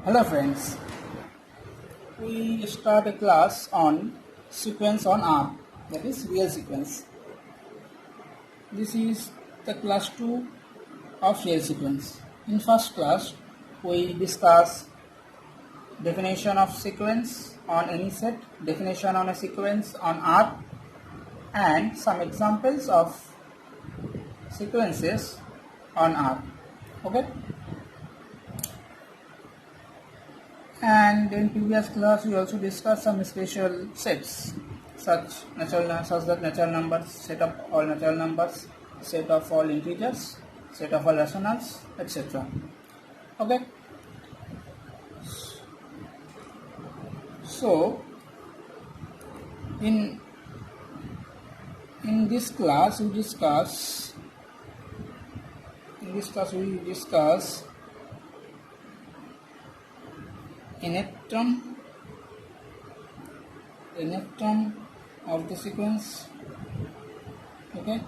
Hello friends, we start a class on sequence on R, that is real sequence. This is the class 2 of real sequence. In first class, we discuss definition of sequence on any set, definition on a sequence on R, and some examples of sequences on R. Okay? And in previous class we also discussed some special sets such that natural numbers, set of all natural numbers, set of all integers, set of all rationals, etc. Okay. So in this class we discuss nth term of the sequence, okay,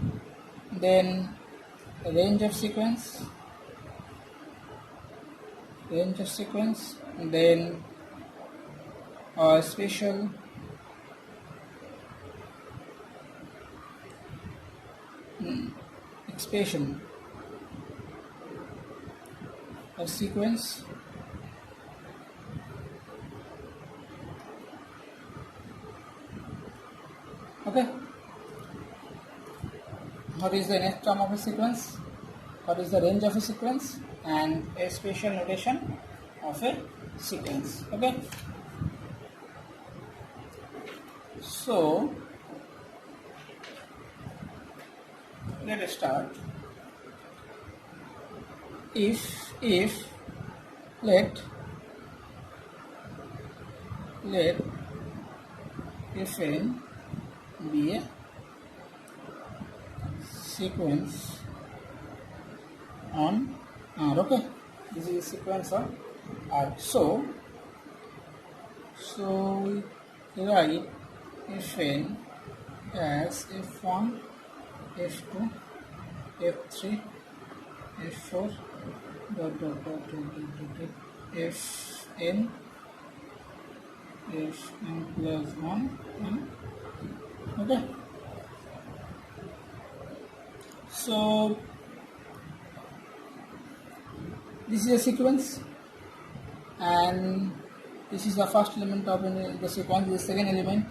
then range of sequence, and then special expression of sequence, okay. What is the nth term of a sequence, what is the range of a sequence, and a special notation of a sequence, okay. So let us start. If let fn be a sequence on R, okay. This is a sequence on R. So we write fn as f1, f2, f3, f4, fn plus 1, okay. So this is a sequence, and this is the first element of the sequence, the second element,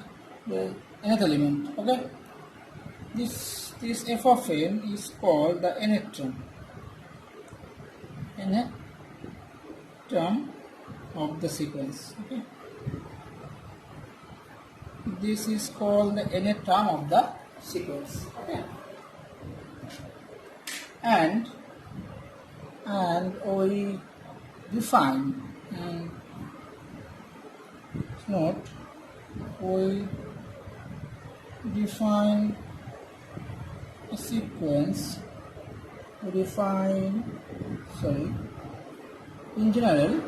the nth element, okay. This f of n is called the nth term of the sequence, okay. This is called the nth term of the sequence, okay. And we define a sequence. In general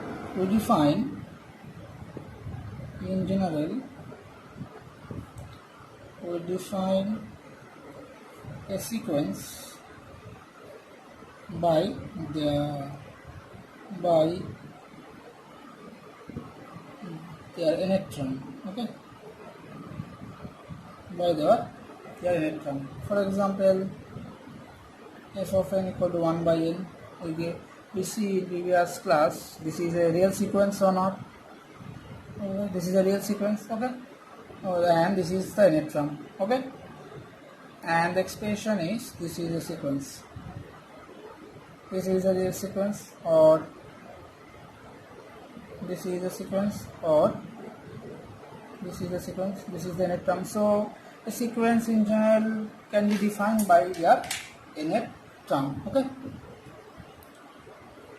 we define a sequence by their nth term, okay, by their nth term. For example, f of n equal to 1 by n. We see in previous class, this is a real sequence or not. This is a real sequence, okay, and this is the nth term, okay, and the expression is this is a sequence. This is a real sequence, or this is a sequence, or this is a sequence. This is the nth term. So a sequence in general can be defined by their nth term, okay.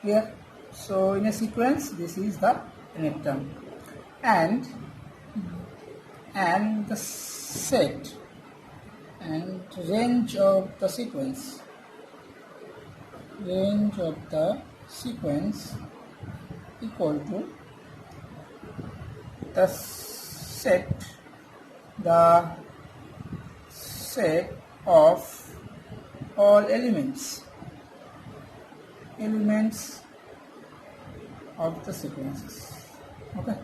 Here, so in a sequence, this is the nth term, and the set and range of the sequence. Equal to the set of all elements of the sequences. Okay,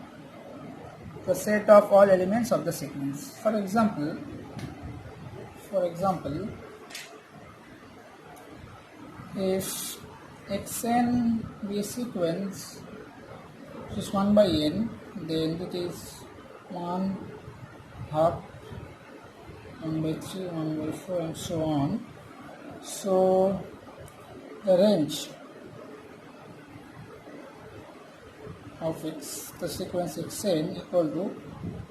the set of all elements of the sequence. For example, if xn be a sequence which is 1 by n, then it is 1 half, 1 by 3, 1 by 4, and so on. So the range of the sequence xn equal to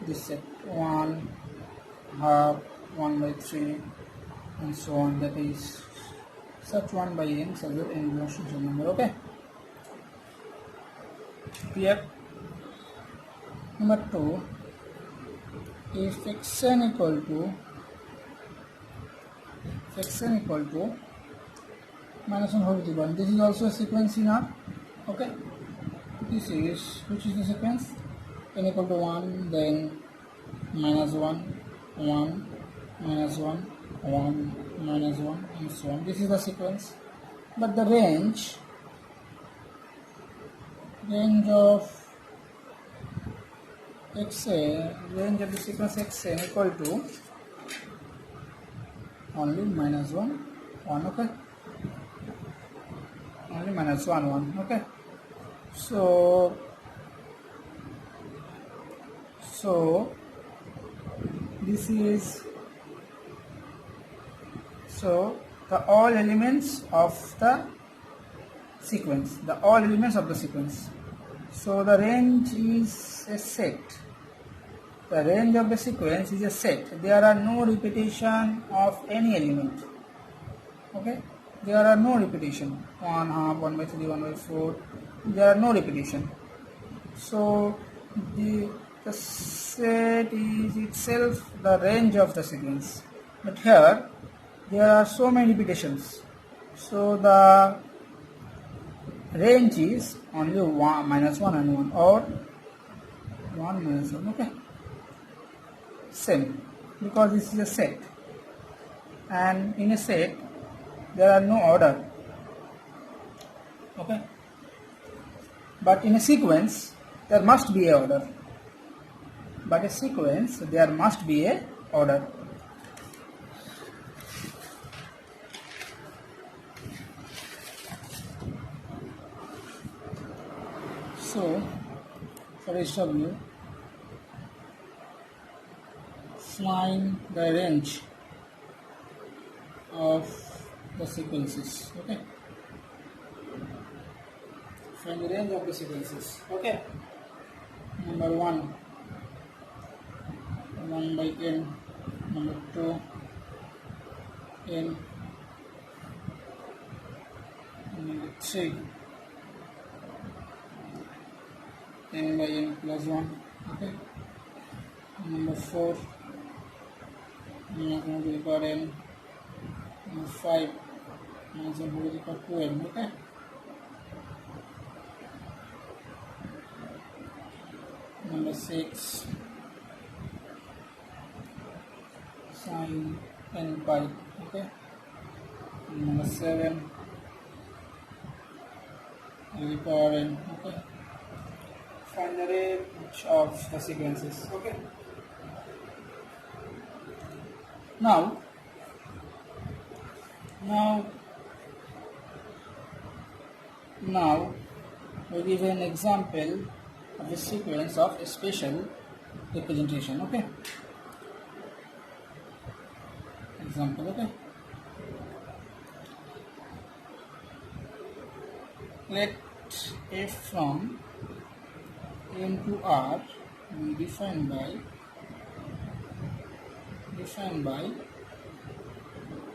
this set 1 half, 1 by 3, and so on. That is such 1 by n such that n belongs to the number. Okay, clear? Number 2, if xn equal to minus 1 whole to 1, this is also a sequence in R. Okay, this is, which is the sequence? N equal to 1, then minus 1, 1, minus 1, 1, minus 1, and so on. This is the sequence. But the range of range of the sequence xn equal to only minus 1, 1. Okay, only minus 1, 1. Okay, so this is, so the all elements of the sequence, so the range is a set. The range of the sequence is a set. There are no repetition of any element. Okay, there are no repetition. 1 half, 1 by 3, 1 by 4. There are no repetition. So the set is itself the range of the sequence. But here there are so many repetitions. So the range is only 1, minus 1 and 1, or 1 minus 1. Okay, same, because this is a set, and in a set there are no order. Okay, but in a sequence there must be a order. So for HW, find the range of the sequences. Okay, find the range of the sequences. Okay, number 1, 1 by n. Number 2, n. Number 3, n by n plus 1. Okay, number 4, minus 1 to the power n. Number 5, minus 1 to the power 2n. Okay, number 6, sine n pi. Okay, number 7, to the power n. Okay, find the range of the sequences. Okay, now we give an example of a sequence of a special representation. Okay, example. Okay, let f from n to r be defined by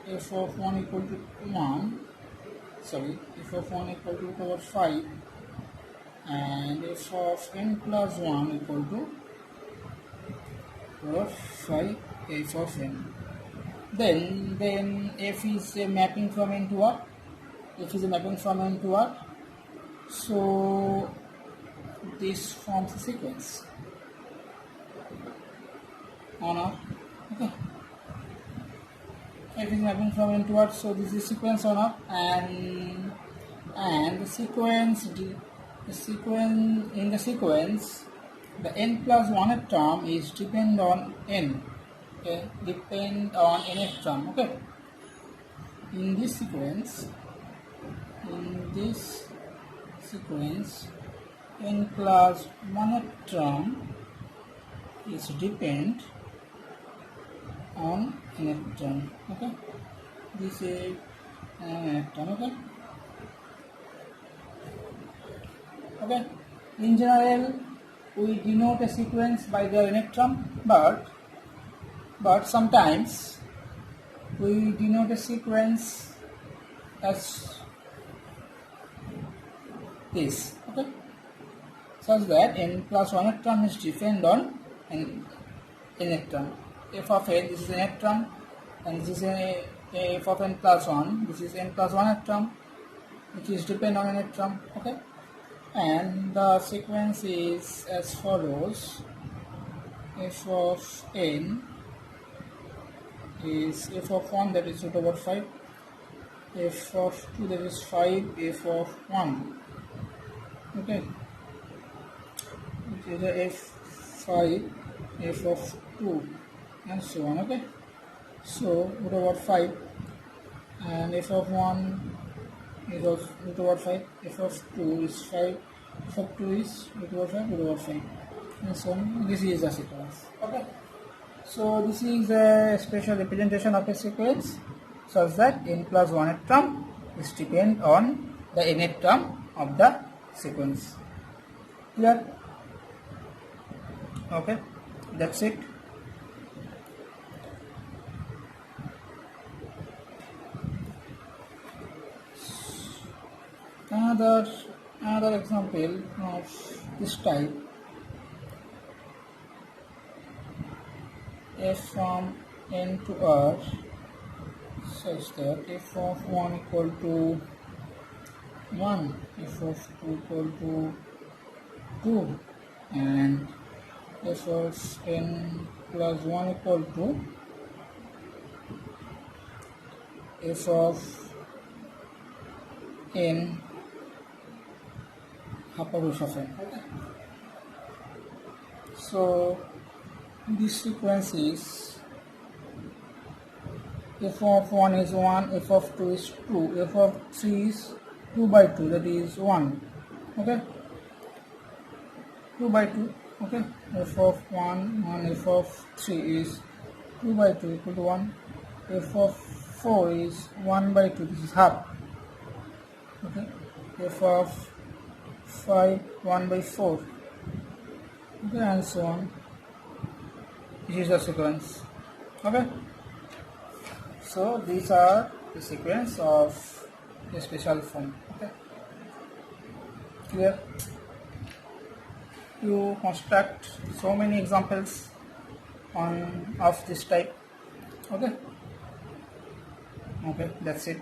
f of 1 equal to 1, f of 1 equal to power 5, and f of n plus 1 equal to power 5 f of n. Then f is a mapping from n to r. So this forms a sequence on R. Okay, f is mapping from n to r, so this is sequence on R, and the sequence the sequence in the sequence, the n plus 1th term is depend on n. Okay, depend on nth term. Okay, in this sequence, n plus 1th term is depend on nth term. Okay, this is nth term. Okay, in general we denote a sequence by the nth term, but sometimes we denote a sequence as this. Okay, such that n plus 1th term is depend on nth term. F of n, this is nth term, and this is f of n plus 1, this is n plus 1th term, which is depend on nth term. Okay, and the sequence is as follows: f of n is f of 1, that is root over 5, f of 2, that is 5, f of 1. Okay, which is a f5, f of 2, and so on. Okay, so root over 5, and f of 1 is of root over 5, f of 2 is 5, f of 2 is root over 5, root over 5, and so on. This is a sequence. Okay, so this is a special representation of a sequence such that n plus 1th term is depend on the nth term of the sequence. Clear? Okay, that's it. Another example of this type: f from n to r such that f of 1 equal to 1, f of 2 equal to 2, and f of n plus 1 equal to f of n upper root of n. Okay. So this sequence is f of 1 is 1, f of 2 is 2, f of 3 is 2 by 2, that is 1. Okay, 2 by 2. Okay, f of 1, f of 3 is 2 by 2 equal to 1, f of 4 is 1 by 2, this is half. Okay, f of 5, 1 by 4. Okay, and so on. This is the sequence. Okay, so these are the sequence of a special form. Okay, clear? You construct so many examples of this type. Okay, that's it.